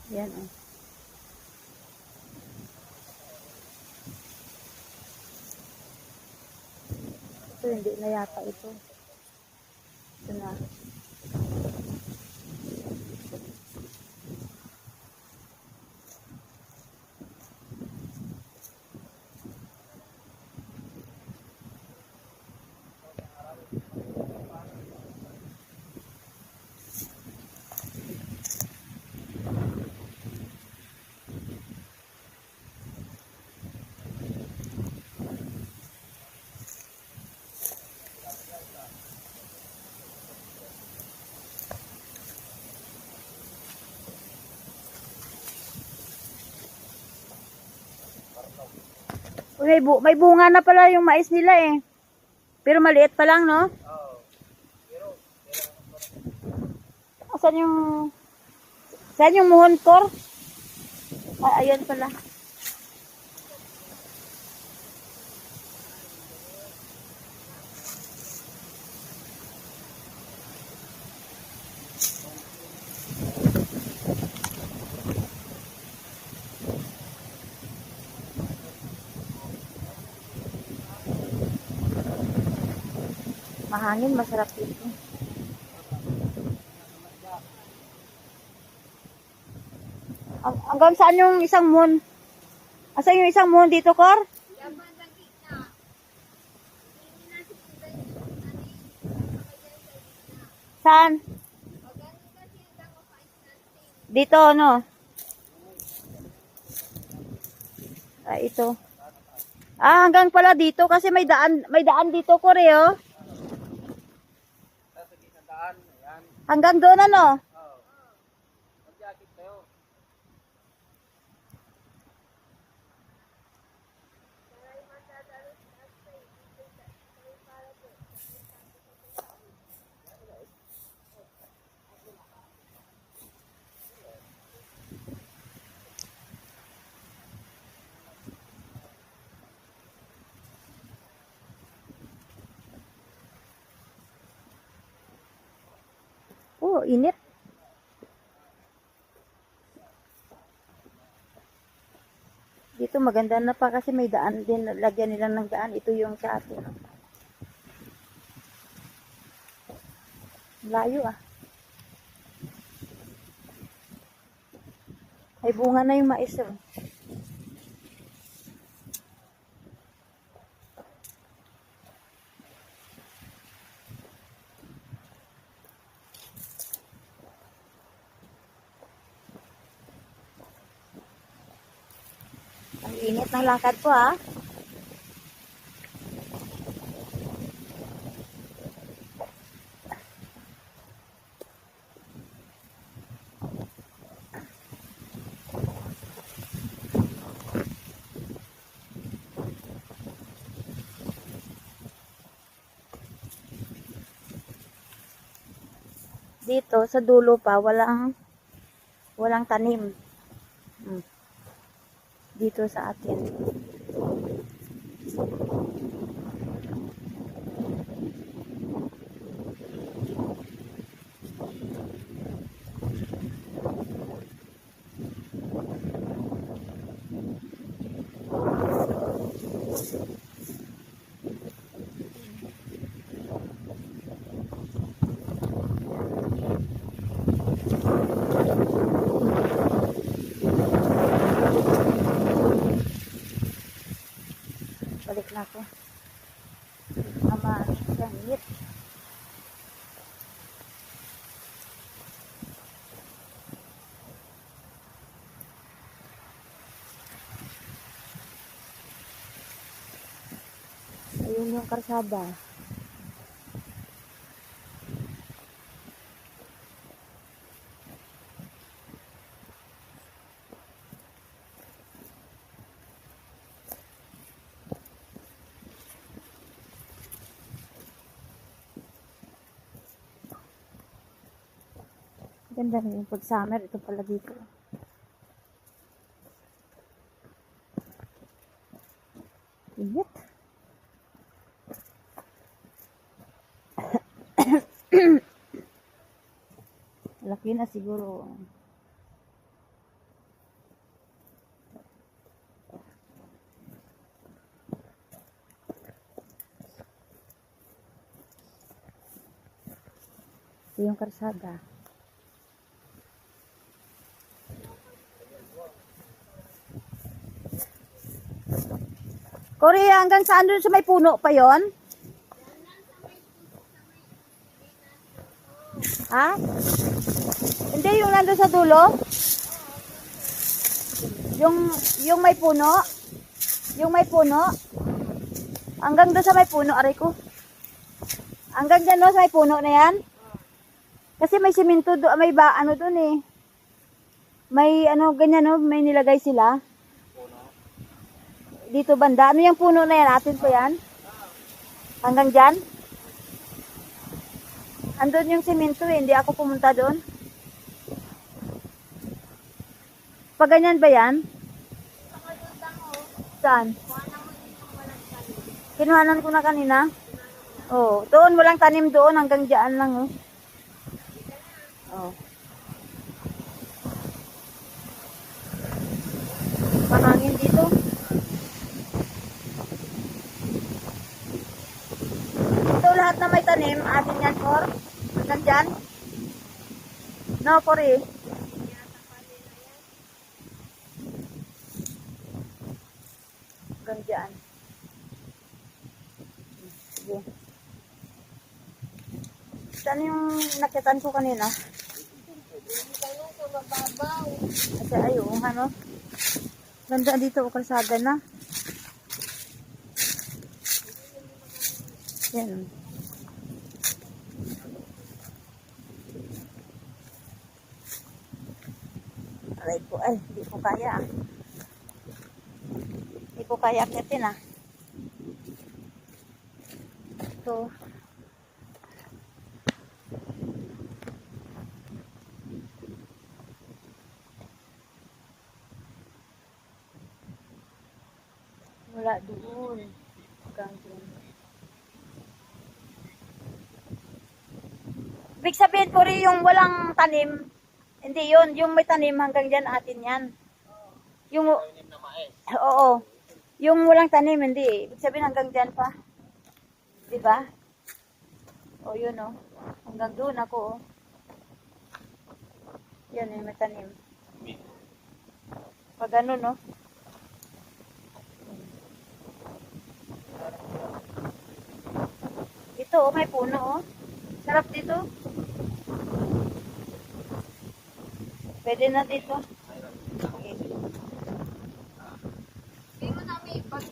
Yan, oh. Ito, hindi na yata ito. Ito na. May bunga na pala yung mais nila eh. Pero maliit pa lang, no? Saan yung muhonkor? Ay, ayan pala. Mahangin, masarap dito. Hanggang saan yung isang moon? Asan yung isang moon dito, Kor? Saan? Dito, no? Ito. Hanggang pala dito kasi may daan dito, Kor, eh, oh. Hanggang doon, ano? Oh, init. Dito maganda na pa kasi may daan din. Lagyan nila ng daan. Ito yung sa atin. Layo, ah. Ay, bunga na yung mais, oh. Ang init ng lakad ko, ah. Dito sa dulo pa walang tanim. Dito sa atin. Balik na ako. Ama, ang init. Ayun yung karsada. Ganda rin yung pag summer. Ito pala dito. Init. Laki na siguro. Ito yung karsada. Korea, hanggang saan dun sa may puno pa yon? Ha? Hindi, yung nandun sa dulo? Yung may puno? Yung may puno? Hanggang doon sa may puno, aray ko. Hanggang dyan no, sa may puno na yan? Kasi may simento doon, may ano doon eh. May ano, ganyan no, may nilagay sila. Dito banda. Ano yung puno na yan? Atin po yan? Hanggang dyan? Andun yung simento eh. Hindi ako pumunta doon. Pag ganyan ba yan? Saan? Kinuhanan ko na kanina. Oh, doon walang tanim doon. Hanggang dyan lang oh. Oh. Mahangin dito. Ito lahat na may tanim, atin yan, Cor. Hanggang dyan. No, Cor eh. Hanggang dyan. Sige. Saan yung nakitan ko kanina? Kasi ayun, ano? Ganda dito, kalsada na. Yan. Aray ko, ay, hindi ko kaya. Hindi ko kaya akitin ah. Ito. Wala doon. Ibig sabihin ko rin yung walang tanim. Hindi yun. Yung may tanim hanggang dyan atin yan. Yung, oo. Yung walang tanim, hindi. Ibig sabihin hanggang dyan pa. Diba? O yun o. Hanggang doon ako o. Yan yung may tanim. Pag ganun o. Ito oh, may puno oh. Sarap dito. Pwede na dito. Okay. Hindi mo namin pag